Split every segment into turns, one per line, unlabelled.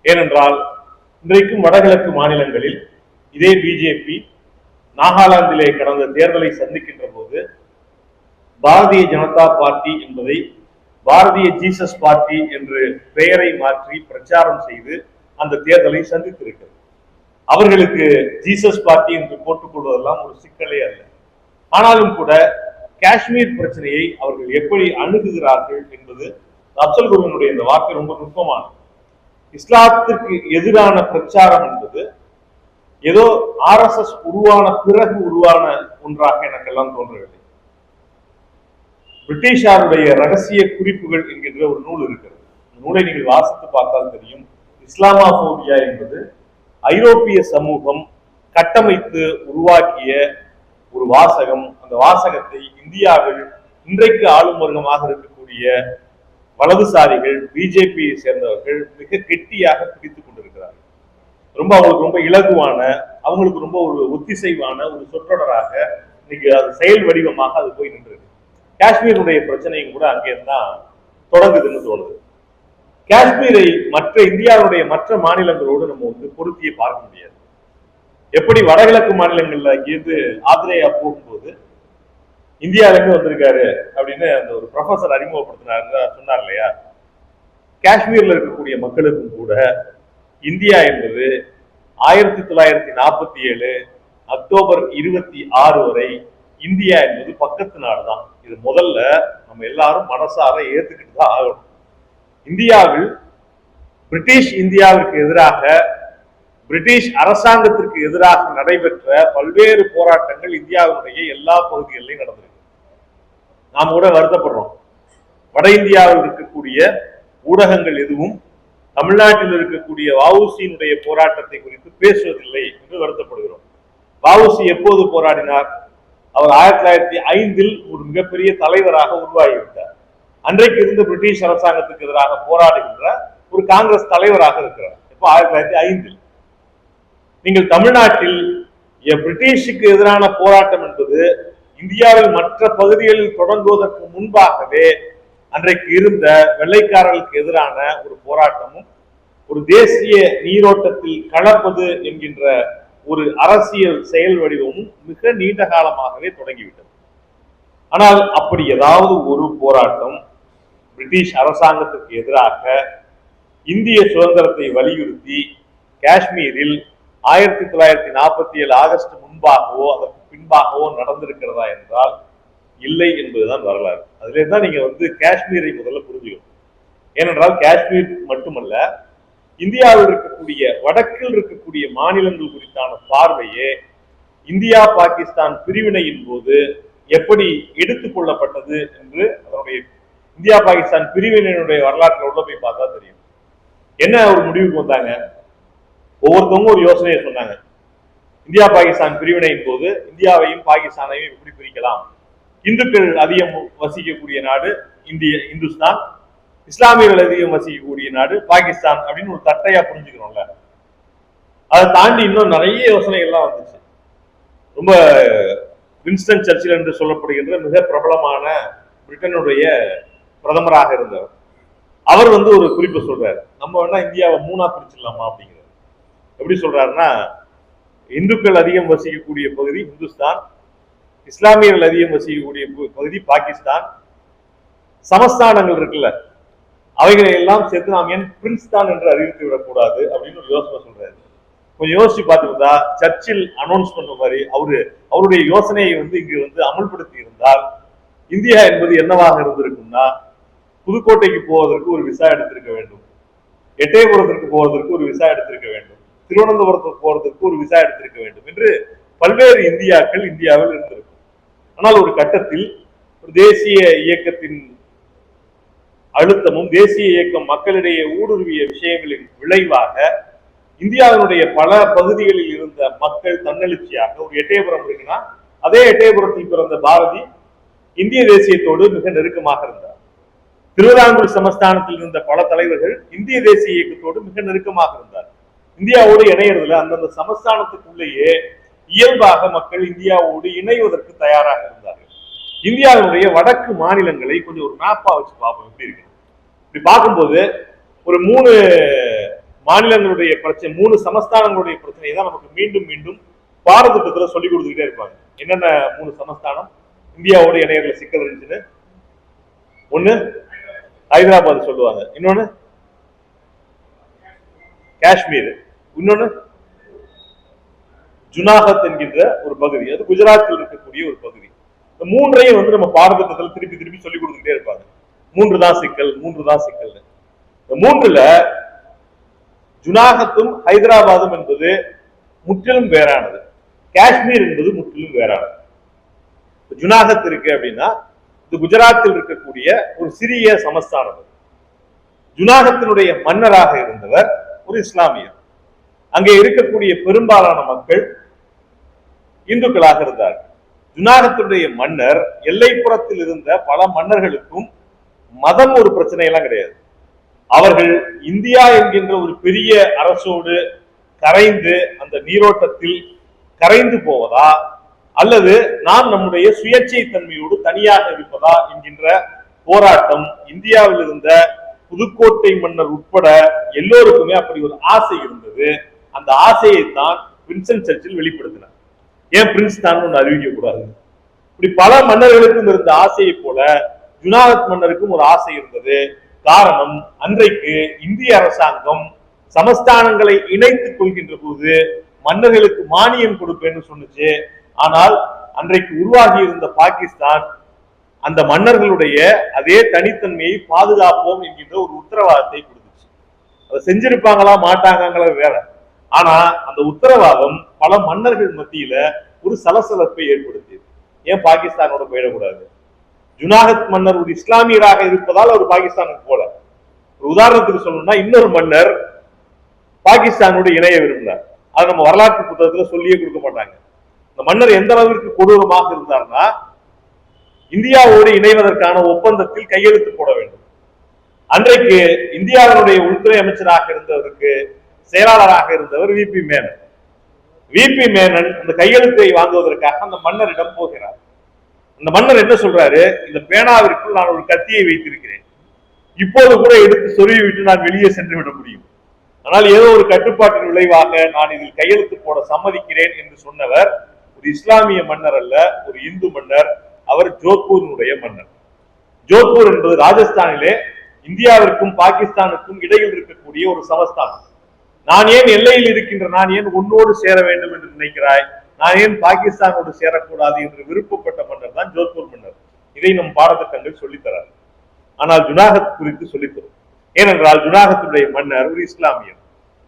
ஏனென்றால் இன்றைக்கும் வடகிழக்கு மாநிலங்களில் இதே பிஜேபி நாகாலாந்திலே கடந்த தேர்தலை சந்திக்கின்ற போது பாரதிய ஜனதா பார்ட்டி என்பதை பாரதிய ஜீசஸ் பார்ட்டி என்று பெயரை மாற்றி பிரச்சாரம் செய்து அந்த தேர்தலை சந்தித்திருக்கிறது. அவர்களுக்கு ஜீசஸ் பார்ட்டி என்று போட்டுக் கொள்வதெல்லாம் ஒரு சிக்கலே அல்ல. ஆனாலும் கூட காஷ்மீர் பிரச்சனையை அவர்கள் எப்படி அணுகுகிறார்கள் என்பது அப்சல் குருவினுடைய இந்த வாக்கு ரொம்ப நுட்பமானது. இஸ்லாத்திற்கு எதிரான பிரச்சாரம் என்பது ஏதோ RSS உருவான பிறகு உருவான ஒன்றாக எனக்கெல்லாம் தோன்றவில்லை. பிரிட்டிஷாருடைய ரகசிய குறிப்புகள் என்கின்ற ஒரு நூல் இருக்கிறது. இந்த நூலை நீங்கள் வாசித்து பார்த்தால் தெரியும். இஸ்லாமாபோபியா என்பது ஐரோப்பிய சமூகம் கட்டமைத்து உருவாக்கிய ஒரு வாசகம். அந்த வாசகத்தை இந்தியாவில் இன்றைக்கு ஆளும் வர்க்கமாக இருக்கக்கூடிய வலதுசாரிகள் பிஜேபியை சேர்ந்தவர்கள் மிக கெட்டியாக பிடித்துக் கொண்டிருக்கிறார்கள். அவங்களுக்கு ரொம்ப இலகுவான, அவங்களுக்கு ரொம்ப ஒரு ஒத்திசைவான ஒரு சொற்றொடராக இன்னைக்கு அது செயல் வடிவமாக அது போய் நின்றது. காஷ்மீருடைய பிரச்சனையும் கூட அங்கேருந்தான் தொடங்குதுன்னு தோணுது. காஷ்மீரை மற்ற இந்தியாவுடைய மற்ற மாநிலங்களோடு நம்ம பொருத்தியே பார்க்க முடியாது. எப்படி வடகிழக்கு மாநிலங்கள்ல இருந்து ஆத்ரேயா போகும்போது இந்தியாவிலிருந்து வந்திருக்காரு அப்படின்னு அந்த ஒரு ப்ரொஃபசர் அறிமுகப்படுத்தினாரு சொன்னார் இல்லையா, காஷ்மீர்ல இருக்கக்கூடிய மக்களுக்கும் கூட இந்தியா என்பது 1947 அக்டோபர் 26 வரை இந்தியா என்பது பக்கத்து நாடு தான். இது முதல்ல நம்ம எல்லாரும் மனசார ஏத்துக்கிட்டு தான் ஆகணும். இந்தியாவில் பிரிட்டிஷ் இந்தியாவிற்கு எதிராக, பிரிட்டிஷ் அரசாங்கத்திற்கு எதிராக நடைபெற்ற பல்வேறு போராட்டங்கள் இந்தியாவினுடைய எல்லா பகுதிகளிலும் நடந்திருக்கு. நாம் கூட வருத்தப்படுறோம். வட இந்தியாவில் இருக்கக்கூடிய ஊடகங்கள் எதுவும் தமிழ்நாட்டில் இருக்கக்கூடிய வஉசியினுடைய போராட்டத்தை குறித்து பேசுவதில்லை என்று வருத்தப்படுகிறோம். வஉசி எப்போது போராடினார்? அவர் 1905 ஒரு மிகப்பெரிய தலைவராக உருவாகிவிட்டார். அன்றைக்கு இருந்த பிரிட்டிஷ் அரசாங்கத்துக்கு எதிராக போராடுகின்ற ஒரு காங்கிரஸ் தலைவராக இருக்கிறார். இப்போ 1905 நீங்கள் தமிழ்நாட்டில் பிரிட்டிஷுக்கு எதிரான போராட்டம் என்பது இந்தியாவில் மற்ற பகுதிகளில் தொடங்குவதற்கு முன்பாகவே அன்றைக்கு இருந்த வெள்ளைக்காரர்களுக்கு எதிரான ஒரு போராட்டமும் ஒரு தேசிய நீரோட்டத்தில் கலப்பது என்கின்ற ஒரு அரசியல் செயல் வடிவமும் மிக நீண்ட காலமாகவே தொடங்கிவிட்டது. ஆனால் அப்படி ஏதாவது ஒரு போராட்டம் பிரிட்டிஷ் அரசாங்கத்திற்கு எதிராக இந்திய சுதந்திரத்தை வலியுறுத்தி காஷ்மீரில் 1947 ஆகஸ்ட் முன்பாகவோ அதற்கு பின்பாகவோ நடந்திருக்கிறதா என்றால் இல்லை என்பதுதான் வரலாறு. அதுல தான் நீங்க காஷ்மீரை முதல்ல புரிஞ்சுக்கணும். ஏனென்றால் காஷ்மீர் மட்டுமல்ல, இந்தியாவில் இருக்கக்கூடிய வடக்கில் இருக்கக்கூடிய மாநிலங்கள் குறித்தான பார்வையே இந்தியா பாகிஸ்தான் பிரிவினையின் போது எப்படி எடுத்துக் கொள்ளப்பட்டது என்று அதனுடைய இந்தியா பாகிஸ்தான் பிரிவினையினுடைய வரலாற்றில் உள்ள போய் பார்த்தா தெரியும். என்ன ஒரு முடிவுக்கு வந்தாங்க? ஒவ்வொருத்தவங்க ஒரு யோசனையை சொன்னாங்க. இந்தியா பாகிஸ்தான் பிரிவினையின் போது இந்தியாவையும் பாகிஸ்தானையும் எப்படி பிரிக்கலாம்? இந்துக்கள் அதிகம் வசிக்கக்கூடிய நாடு இந்துஸ்தான், இஸ்லாமியர்கள் அதிகம் வசிக்கக்கூடிய நாடு பாகிஸ்தான் அப்படின்னு ஒரு தட்டையா புரிஞ்சுக்கிறோம்ல. அதை தாண்டி இன்னும் நிறைய யோசனைகள்லாம் வந்துச்சு. ரொம்ப வின்ஸ்டன் சர்ச்சில் என்று சொல்லப்படுகின்ற மிக பிரபலமான பிரிட்டனுடைய பிரதமராக இருந்தவர், அவர் ஒரு குறிப்பு சொல்றாரு. நம்ம வேணா இந்தியாவை 3ஆ பிரிச்சிடலாமா அப்படிங்கிறது. எப்படி சொல்றாருன்னா, இந்துக்கள் அதிகம் வசிக்கக்கூடிய பகுதி இந்துஸ்தான், இஸ்லாமியர்கள் அதிகம் வசிக்கக்கூடிய பகுதி பாகிஸ்தான், சமஸ்தானங்கள் இருக்குல்ல அவைகளை எல்லாம் சேர்த்து நாம் ஏன் பிரின்ஸ்தான் என்று அறிவித்து விடக்கூடாது அப்படின்னு ஒரு யோசனை சொல்றாரு. கொஞ்சம் யோசிச்சு பார்த்துருந்தா சர்ச்சில் அனௌன்ஸ் பண்ண மாதிரி அவருடைய யோசனையை இங்கு அமல்படுத்தி இருந்தால் இந்தியா என்பது என்னவாக இருந்திருக்கும்னா, புதுக்கோட்டைக்கு போவதற்கு ஒரு விசா எடுத்திருக்க வேண்டும், எட்டயபுரத்திற்கு போவதற்கு ஒரு விசா எடுத்திருக்க வேண்டும், திருவனந்தபுரத்துக்கு போவதற்கு ஒரு விசா எடுத்திருக்க வேண்டும் என்று பல்வேறு இந்தியாக்கள் இந்தியாவில் இருந்திருக்கும். ஆனால் ஒரு கட்டத்தில் ஒரு தேசிய இயக்கத்தின் அழுத்தமும் தேசிய இயக்கம் மக்களிடையே ஊடுருவிய விஷயங்களின் விளைவாக இந்தியாவினுடைய பல பகுதிகளில் இருந்த மக்கள் தன்னெழுச்சியாக, ஒரு எட்டயபுரம் இருக்குன்னா அதே எட்டயபுரத்தில் பிறந்த பாரதி இந்திய தேசியத்தோடு மிக நெருக்கமாக இருந்தார். திருவிதாங்கூர் சமஸ்தானத்தில் இருந்த பல தலைவர்கள் இந்திய தேசிய இயக்கத்தோடு மிக நெருக்கமாக இருந்தார். இந்தியாவோடு இணையறதுல அந்தந்த சமஸ்தானத்துக்குள்ளேயே இயல்பாக மக்கள் இந்தியாவோடு இணைவதற்கு தயாராக இருந்தார்கள். இந்தியாவுடைய வடக்கு மாநிலங்களை கொஞ்சம் ஒரு மேப்பா வச்சு பார்ப்போம் எப்படி இருக்கு. இப்படி பார்க்கும்போது ஒரு 3 மாநிலங்களுடைய பிரச்சனை, 3 சமஸ்தானங்களுடைய பிரச்சனை தான் நமக்கு மீண்டும் மீண்டும் பாடத்திட்டத்துல சொல்லி கொடுத்துக்கிட்டே இருப்பாங்க. என்னென்ன 3 சமஸ்தானம் இந்தியாவோட இணையர்ல சிக்கல் இருந்துச்சுன்னு? ஒண்ணு ஹைதராபாத் சொல்லுவாங்க, இன்னொன்னு காஷ்மீர், இன்னொன்னு ஜுனாகத் என்கின்ற ஒரு பகுதி, அது குஜராத்தில் இருக்கக்கூடிய ஒரு பகுதி. இந்த 3ஐயும் வந்து நம்ம பாடத்திட்டத்தில் திருப்பி திருப்பி சொல்லிக் கொடுத்துக்கிட்டே இருப்பாங்க. 3 தான் சிக்கல், 3 தான் சிக்கல். இந்த 3ல ஜுனாகத்தும் ஹைதராபாத்தும் என்பது முற்றிலும் வேறானது, காஷ்மீர் என்பது முற்றிலும் வேறானது. ஜுனாகத் இருக்கு அப்படின்னா இது குஜராத்தில் இருக்கக்கூடிய ஒரு சிறிய சமஸ்தானம். ஜுனாகத்தினுடைய மன்னராக இருந்தவர் ஒரு இஸ்லாமியர். அங்கே இருக்கக்கூடிய பெரும்பாலான மக்கள் இந்துக்களாக இருந்தார்கள். ஜுனாகத்தினுடைய மன்னர் எல்லைப்புறத்தில் இருந்த பல மன்னர்களுக்கும் மதம் ஒரு பிரச்சனை எல்லாம் கிடையாது. அவர்கள் இந்தியா என்கின்ற ஒரு பெரிய அரசோடு கரைந்து அந்த நீரோட்டத்தில் கரைந்து போவதா அல்லது நாம் நம்முடைய சுயேட்சை தன்மையோடு தனியாக இருப்பதா என்கின்ற போராட்டம் இந்தியாவில் இருந்த புதுக்கோட்டை மன்னர் உட்பட எல்லோருக்குமே அப்படி ஒரு ஆசை இருந்தது. அந்த ஆசையை தான் வின்சென்ட் சர்ச்சில் வெளிப்படுத்தினார். ஏன் பிரின்ஸ்தான் ஒன்று அறிவிக்க கூடாது? இப்படி பல மன்னர்களுக்கும் இருந்த ஆசையை போல ஜுனாகத் மன்னருக்கும் ஒரு ஆசை இருந்தது. காரணம், அன்றைக்கு இந்திய அரசாங்கம் சமஸ்தானங்களை இணைத்துக் கொள்கின்ற போது மன்னர்களுக்கு மானியம் கொடுப்பேன்னு சொன்னுச்சு. ஆனால் அன்றைக்கு உருவாகி இருந்த பாகிஸ்தான் அந்த மன்னர்களுடைய அதே தனித்தன்மையை பாதுகாப்போம் என்கின்ற ஒரு உத்தரவாதத்தை கொடுத்துச்சு. அதை செஞ்சிருப்பாங்களா மாட்டாங்களா வேற. ஆனா அந்த உத்தரவாதம் பல மன்னர்கள் மத்தியில ஒரு சலசலப்பை ஏற்படுத்தியது. ஏன் பாகிஸ்தானோட போயிடக்கூடாது? ஜுனாகத் மன்னர் ஒரு இஸ்லாமியராக இருப்பதால் அவர் பாகிஸ்தானுக்கு போல. ஒரு உதாரணத்துக்கு சொல்லணும்னா, இன்னொரு மன்னர் பாகிஸ்தானோடு இணைய விரும்பினார். அதை நம்ம வரலாற்று புத்தகத்துல சொல்லியே கொடுக்க மாட்டாங்க. இந்த மன்னர் எந்த அளவிற்கு கொடூரமாக இருந்தார்னா, இந்தியாவோடு இணைவதற்கான ஒப்பந்தத்தில் கையெழுத்து போட வேண்டும். அன்றைக்கு இந்தியாவினுடைய உள்துறை அமைச்சராக இருந்தவருக்கு செயலாளராக இருந்தவர் விபி மேனன். விபி மேனன் அந்த கையெழுத்தை வாங்குவதற்காக அந்த மன்னரிடம் போகிறார். அந்த மன்னர் என்ன சொல்றாரு? இந்த பேனாவிற்குள் நான் ஒரு கத்தியை வைத்திருக்கிறேன், இப்போது கூட எடுத்து சொருவி விட்டு நான் வெளியே சென்று விட முடியும், ஆனால் ஏதோ ஒரு கட்டுப்பாட்டின் விளைவாக நான் இதில் கையெழுத்து போட சம்மதிக்கிறேன் என்று சொன்னவர் ஒரு இஸ்லாமிய மன்னர் அல்ல, ஒரு இந்து மன்னர். அவர் ஜோத்பூரினுடைய மன்னர். ஜோத்பூர் என்பது ராஜஸ்தானிலே இந்தியாவிற்கும் பாகிஸ்தானுக்கும் இடையில் இருக்கக்கூடிய ஒரு சமஸ்தானம். நான் ஏன் எல்லையில் இருக்கின்ற நான் ஏன் உன்னோடு சேர வேண்டும் என்று நினைக்கிறாய், நான் ஏன் பாகிஸ்தானோடு சேரக்கூடாது என்று விருப்பப்பட்ட மன்னர் தான் ஜோத்பூர் மன்னர். இதை நம் பாடத்திட்டங்கள் சொல்லித்தரார். ஆனால் ஜுனாகத் குறித்து சொல்லித்தரும். ஏனென்றால் ஜுனாகத்துடைய மன்னர் ஒரு இஸ்லாமியர்,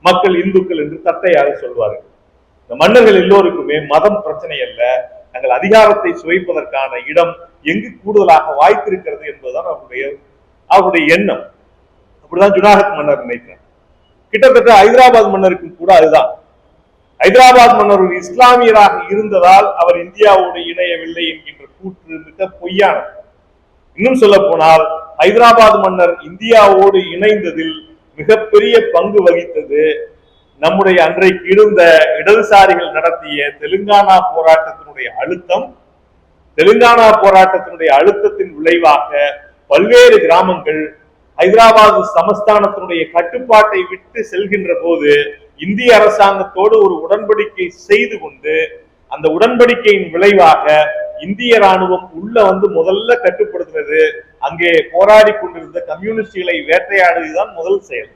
மக்கள் இந்துக்கள் என்று தட்டையாக சொல்வார்கள். இந்த மன்னர்கள் எல்லோருக்குமே மதம் பிரச்சனை அல்ல, தங்கள் அதிகாரத்தை சுவைப்பதற்கான இடம் எங்கு கூடுதலாக வாய்த்திருக்கிறது என்பதுதான் அவருடைய எண்ணம். அப்படிதான் ஜுனாகத் மன்னர் நினைக்கிறார். கிட்டத்தட்ட ஹைதராபாத் மன்னருக்கும் கூட அதுதான். ஹைதராபாத் மன்னர் ஒரு இஸ்லாமியராக இருந்ததால் அவர் இந்தியாவோடு இணையவில்லை என்கின்ற கூற்று மிக பொய்யானது. இன்னும் சொல்ல போனால் ஹைதராபாத் மன்னர் இந்தியாவோடு இணைந்ததில் மிகப்பெரிய பங்கு வகித்தது நம்முடைய அன்றைக்கு இருந்த இடதுசாரிகள் நடத்திய தெலுங்கானா போராட்டத்தினுடைய அழுத்தம். தெலுங்கானா போராட்டத்தினுடைய அழுத்தத்தின் விளைவாக பல்வேறு கிராமங்கள் ஹைதராபாத் சமஸ்தானத்தினுடைய கட்டுப்பாட்டை விட்டு செல்கின்ற போது இந்திய அரசாங்கத்தோடு ஒரு உடன்படிக்கை செய்து கொண்டு அந்த உடன்படிக்கையின் விளைவாக இந்திய ராணுவம் உள்ள வந்து முதல்ல கட்டுப்படுத்துவது, அங்கே போராடி கொண்டிருந்த கம்யூனிஸ்டுகளை வேட்டையாடுவதுதான் முதல் செயல்.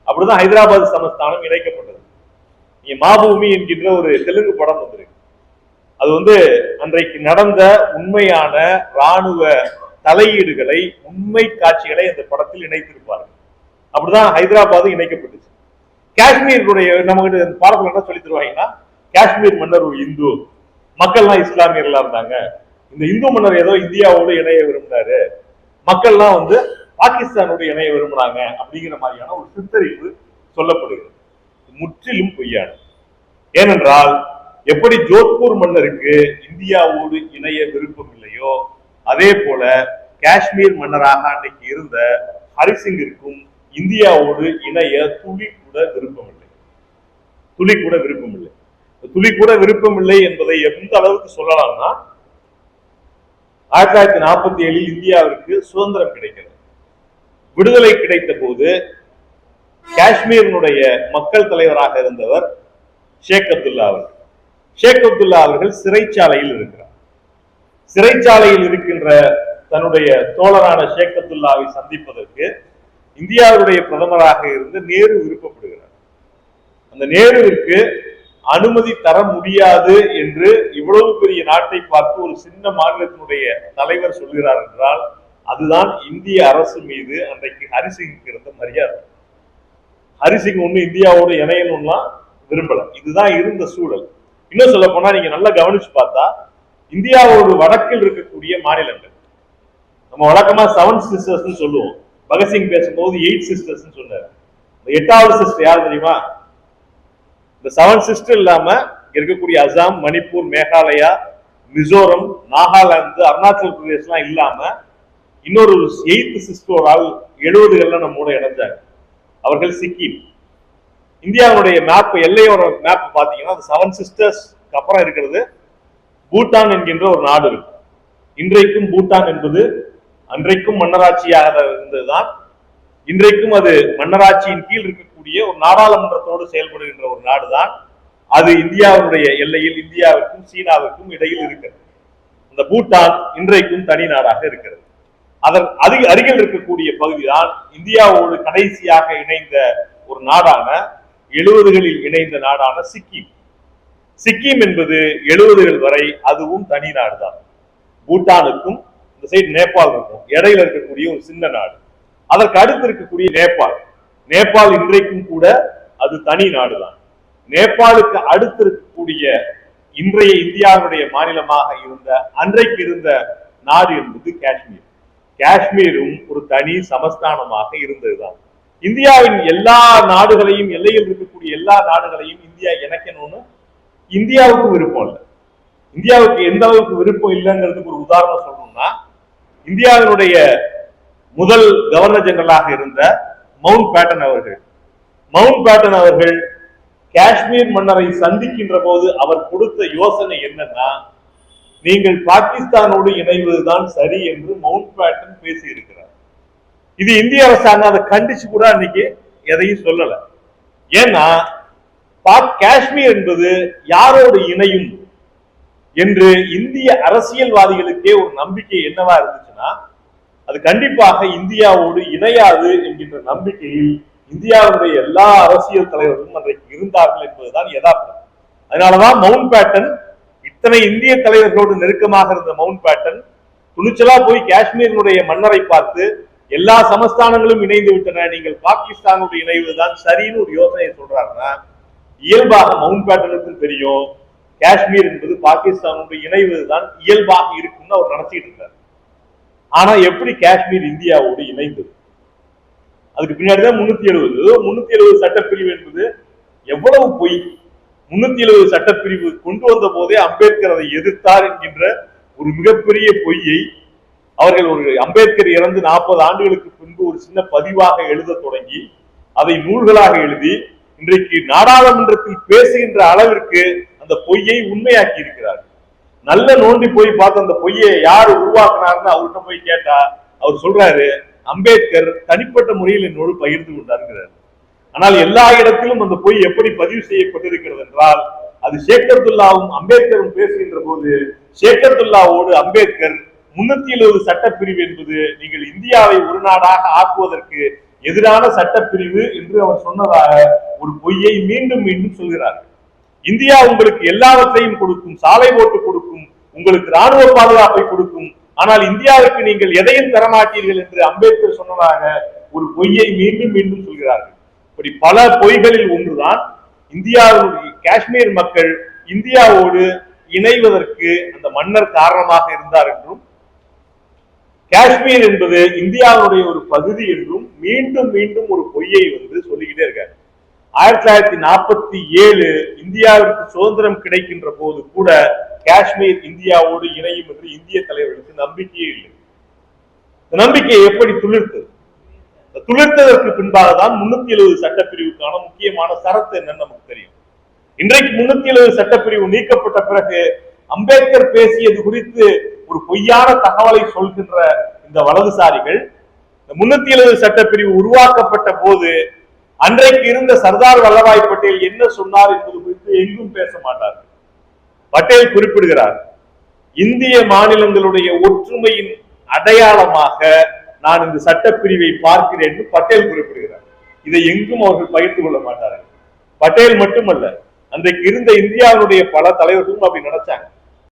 அப்படிதான் ஹைதராபாத் சமஸ்தானம் இணைக்கப்பட்டது. நீ மாபூமி என்கின்ற ஒரு தெலுங்கு படம் வந்திருக்கு. அது வந்து அன்றைக்கு நடந்த உண்மையான ராணுவ தலையீடுகளை, உண்மை காட்சிகளை அந்த படத்தில் இணைத்திருப்பார்கள். அப்படிதான் ஹைதராபாத் இணைக்கப்பட்டுச்சு. காஷ்மீருடைய நமக்கு பாடத்துல என்ன சொல்லி தருவாங்கன்னா, காஷ்மீர் மன்னர் ஒரு இந்து, மக்கள்லாம் இஸ்லாமியர்களா இருந்தாங்க, இந்த இந்து மன்னர் ஏதோ இந்தியாவோடு இணைய விரும்பினாரு, மக்கள்லாம் வந்து பாகிஸ்தானோடு இணைய விரும்புறாங்க அப்படிங்கிற மாதிரியான ஒரு சித்தரிப்பு சொல்லப்படுகிறது. முற்றிலும் பொய்யானது. ஏனென்றால் எப்படி ஜோத்பூர் மன்னருக்கு இந்தியாவோடு இணைய விருப்பம் இல்லையோ, அதே போல காஷ்மீர் மன்னராக அன்னைக்கு இருந்த ஹரிசிங்கிற்கும் இந்தியாவோடு இணைய துளி கூட விருப்பம் இல்லை. துளி கூட விருப்பம் இல்லை. துளி கூட விருப்பம் இல்லை என்பதை எந்த அளவுக்கு சொல்லலாம்னா, 1947 இந்தியாவிற்கு சுதந்திரம் கிடைக்கிறது. விடுதலை கிடைத்த போது காஷ்மீரினுடைய மக்கள் தலைவராக இருந்தவர் ஷேக் அப்துல்லா அவர்கள். ஷேக் அப்துல்லா அவர்கள் சிறைச்சாலையில் இருக்கிறார். சிறைச்சாலையில் இருக்கின்ற தன்னுடைய தோழரான ஷேக் அப்துல்லாவை சந்திப்பதற்கு இந்தியாவுடைய பிரதமராக இருந்து நேரு விருப்பப்படுகிறார். அந்த நேருவிற்கு அனுமதி தர முடியாது என்று இவ்வளவு பெரிய நாட்டை பார்த்து ஒரு சின்ன மாநிலத்தினுடைய தலைவர் சொல்கிறார் என்றால் அதுதான் இந்திய அரசு மீது அன்றைக்கு ஹரிசிங்க்கு இருந்த மரியாதை. ஹரிசிங் ஒண்ணு இந்தியாவோட இணையணும்னா விரும்பல. இதுதான் இருந்த சூழல். இன்னும் சொல்ல போனா நீங்க நல்லா கவனிச்சு பார்த்தா இந்தியாவோட வடக்கில் இருக்கக்கூடிய மாநிலங்கள் நம்ம வழக்கமா 7 சிஸ்டர்ஸ் சொல்லுவோம். பகத்சிங் பேசும்போது 8 சிஸ்டர்ஸ் சொன்னார். 8வது சிஸ்டர் யார் தெரியுமா? இந்த 7 சிஸ்டர் இல்லாம இருக்கக்கூடிய அசாம், மணிப்பூர், மேகாலயா, மிசோரம், நாகாலாந்து, அருணாச்சல் பிரதேஷ் எல்லாம் இல்லாம இன்னொரு 8th சிஸ்டரால் 70களில் நம்மோட இணைஞ்சாங்க. அவர்கள் சிக்கிம். இந்தியாவுடைய மேப், எல்லையோட மேப் பாத்தீங்கன்னா 7 சிஸ்டர்ஸ் அப்புறம் இருக்கிறது பூட்டான் என்கின்ற ஒரு நாடு இருக்கு. இன்றைக்கும் பூட்டான் என்பது அன்றைக்கும் மன்னராட்சியாக இருந்ததுதான். இன்றைக்கும் அது மன்னராட்சியின் கீழ் இருக்கக்கூடிய ஒரு நாடாளுமன்றத்தோடு செயல்படுகின்ற ஒரு நாடுதான். அது இந்தியாவுடைய எல்லையில் இந்தியாவுக்கும் சீனாவுக்கும் இடையில் இருக்கிறது. அந்த பூட்டான் இன்றைக்கும் தனி நாடாக இருக்கிறது. அதன் அருகில் இருக்கக்கூடிய பகுதிதான் இந்தியாவோடு கடைசியாக இணைந்த ஒரு நாடான 70களில் இணைந்த நாடான சிக்கிம். சிக்கிம் என்பது 70கள் வரை அதுவும் தனி நாடுதான். பூட்டானுக்கும் இந்த சைடு நேபாள் இருக்கும், இடையில இருக்கக்கூடிய ஒரு சின்ன நாடு. அதற்கு அடுத்து இருக்கக்கூடிய நேபாள் இன்றைக்கும் கூட அது தனி நாடுதான். நேபாளுக்கு அடுத்து இருக்கக்கூடிய இன்றைய இந்தியாவுடைய மாநிலமாக இருந்த அன்றைக்கு இருந்த நாடு என்பது காஷ்மீர். காஷ்மீரும் ஒரு தனி சமஸ்தானமாக இருந்ததுதான். இந்தியாவின் எல்லா நாடுகளையும், எல்லையில் இருக்கக்கூடிய எல்லா நாடுகளையும் இந்தியா இணைக்கணும்னு இந்தியாவுக்கு விருப்பம் இல்லை. இந்தியாவுக்கு எந்த அளவுக்கு விருப்பம் இல்லைங்கிறதுக்கு ஒரு உதாரணம் சொல்லணும்னா, இந்தியாவினுடைய முதல் கவர்னர் ஜெனரலாக இருந்த மவுண்ட் பேட்டன் அவர்கள் காஷ்மீர் மன்னரை சந்திக்கின்ற போது அவர் கொடுத்த யோசனை என்னன்னா, நீங்கள் பாகிஸ்தானோடு இணைவதுதான் சரி என்று மவுண்ட் பேட்டன் பேசி இருக்கிறார். இது இந்திய அரசாங்கம் அதை கண்டிச்சு கூட அன்னைக்கு எதையும் சொல்லல. ஏன்னா காஷ்மீர் என்பது யாரோடு இணையும் என்று இந்திய அரசியல்வாதிகளுக்கே ஒரு நம்பிக்கை என்னவா இருந்துச்சுன்னா, அது கண்டிப்பாக இந்தியாவோடு இணையாது என்கின்ற நம்பிக்கையில் இந்தியாவுடைய எல்லா அரசியல் தலைவர்களும் அன்றைக்கு இருந்தார்கள் என்பதுதான் யதார்த்தம். அதனாலதான் மவுண்ட் பேட்டன், இத்தனை இந்திய தலைவர்களோடு நெருக்கமாக இருந்த மவுண்ட் பேட்டன் துணிச்சலா போய் காஷ்மீரினுடைய மன்னரை பார்த்து எல்லா சமஸ்தானங்களும் இணைந்து விட்டன, நீங்கள் பாகிஸ்தானோடு இணைவதுதான் சரின்னு ஒரு யோசனையை சொல்றாருன்னா, இயல்பாக மவுண்ட் பேட்டனுக்கு தெரியும் காஷ்மீர் என்பது பாகிஸ்தானோடு இணைவதுதான் இயல்பாக இருக்கும்னு அவர் நினைச்சிட்டு இருந்தார். ஆனா எப்படி காஷ்மீர் இந்தியாவோடு இணைந்தது? அதுக்கு பின்னாடிதான் 370 சட்டப்பிரிவு என்பது எவ்வளவு பொய். 370 சட்டப்பிரிவு கொண்டு வந்த போதே அம்பேத்கர் அதை எதிர்த்தார் என்கின்ற ஒரு மிகப்பெரிய பொய்யை அவர்கள், ஒரு அம்பேத்கர் இறந்து 40 ஆண்டுகளுக்கு பின்பு ஒரு சின்ன பதிவாக எழுத தொடங்கி அதை நூல்களாக எழுதி இன்றைக்கு நாடாளுமன்றத்தில் பேசுகின்ற அளவிற்கு அந்த பொய்யை உண்மையாக்கி இருக்கிறார். நல்ல நோண்டி போய் பார்த்து அந்த பொய்யை யார் உருவாக்குனாருன்னு அவர்கிட்ட போய் கேட்டா அவர் சொல்றாரு, அம்பேத்கர் தனிப்பட்ட முறையில் என்னோடு பகிர்ந்து கொண்டாருங்கிறார். ஆனால் எல்லா இடத்திலும் அந்த பொய் எப்படி பதிவு செய்யப்பட்டிருக்கிறது என்றால், அது ஷேக் அப்துல்லாவும் அம்பேத்கரும் பேசுகின்ற போது ஷேக் அப்துல்லாவோடு அம்பேத்கர் 370 சட்டப்பிரிவு என்பது நீங்கள் இந்தியாவை ஒரு நாடாக ஆக்குவதற்கு எதிரான சட்டப்பிரிவு என்று அவர் சொன்னதாக ஒரு பொய்யை மீண்டும் மீண்டும் சொல்கிறார். இந்தியா உங்களுக்கு எல்லாவற்றையும் கொடுக்கும், சாலை போட்டு கொடுக்கும், உங்களுக்கு ராணுவ பாதுகாப்பை கொடுக்கும், ஆனால் இந்தியாவுக்கு நீங்கள் எதையும் தரமாட்டீர்கள் என்று அம்பேத்கர் சொன்னதாக ஒரு பொய்யை மீண்டும் மீண்டும் சொல்கிறார்கள். இப்படி பல பொய்களில் ஒன்றுதான் இந்தியாவுடைய காஷ்மீர் மக்கள் இந்தியாவோடு இணைவதற்கு அந்த மன்னர் காரணமாக இருந்தார் என்றும், காஷ்மீர் என்பது இந்தியாவுடைய ஒரு பகுதி என்றும் மீண்டும் மீண்டும் ஒரு பொய்யை சொல்லிக்கிட்டே இருக்காரு. 1947 இந்தியாவிற்கு சுதந்திரம் கிடைக்கின்ற போது கூட காஷ்மீர் இந்தியாவோடு இணையும் என்று இந்திய தலைவர்களுக்கு நம்பிக்கையே இல்லை. நம்பிக்கை எப்படி துளிர்த்தது? துளிர்த்ததற்கு பின்பாக தான் 370 சட்டப்பிரிவுக்கான முக்கியமான சரத்து என்னன்னு நமக்கு தெரியும். இன்றைக்கு 370 சட்டப்பிரிவு நீக்கப்பட்ட பிறகு அம்பேத்கர் பேசியது குறித்து ஒரு பொய்யான தகவலை சொல்கின்ற இந்த வலதுசாரிகள், இந்த 370 சட்டப்பிரிவு உருவாக்கப்பட்ட போது அன்றைக்கு இருந்த சர்தார் வல்லபாய் பட்டேல் என்ன சொன்னார் என்பது குறித்து எங்கும் பேச மாட்டார். பட்டேல் குறிப்பிடுகிறார், இந்திய மாநிலங்களுடைய ஒற்றுமையின் அடையாளமாக நான் இந்த சட்டப்பிரிவை பார்க்கிறேன் என்று பட்டேல் குறிப்பிடுகிறார். இதை எங்கும் அவர்கள் பகிர்ந்து கொள்ள மாட்டார்கள். பட்டேல் மட்டுமல்ல, அன்றைக்கு இருந்த இந்தியாவுடைய பல தலைவர்களும் அப்படி நினைச்சாங்க.